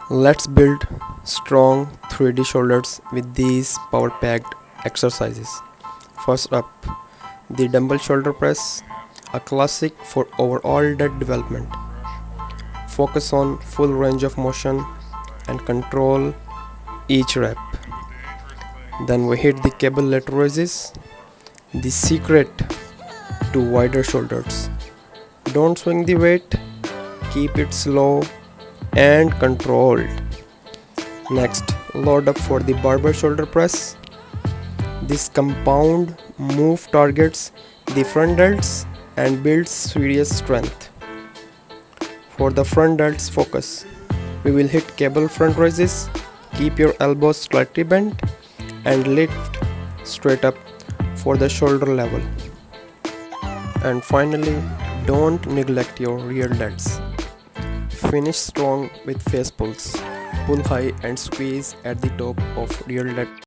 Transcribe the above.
Let's build strong 3D shoulders with these power packed exercises. First up, the dumbbell shoulder press, a classic for overall dead development. Focus on full range of motion and control each rep. Then we hit the cable lateral raises, the secret to wider shoulders. Don't swing the weight, keep it slow and controlled. Next, load up for the barbell shoulder press. This compound move targets the front delts and builds serious strength. For the front delts focus, we will hit cable front raises, keep your elbows slightly bent and lift straight up for the shoulder level. And finally, don't neglect your rear delts. Finish strong with face pulls. Pull high and squeeze at the top of rear delt.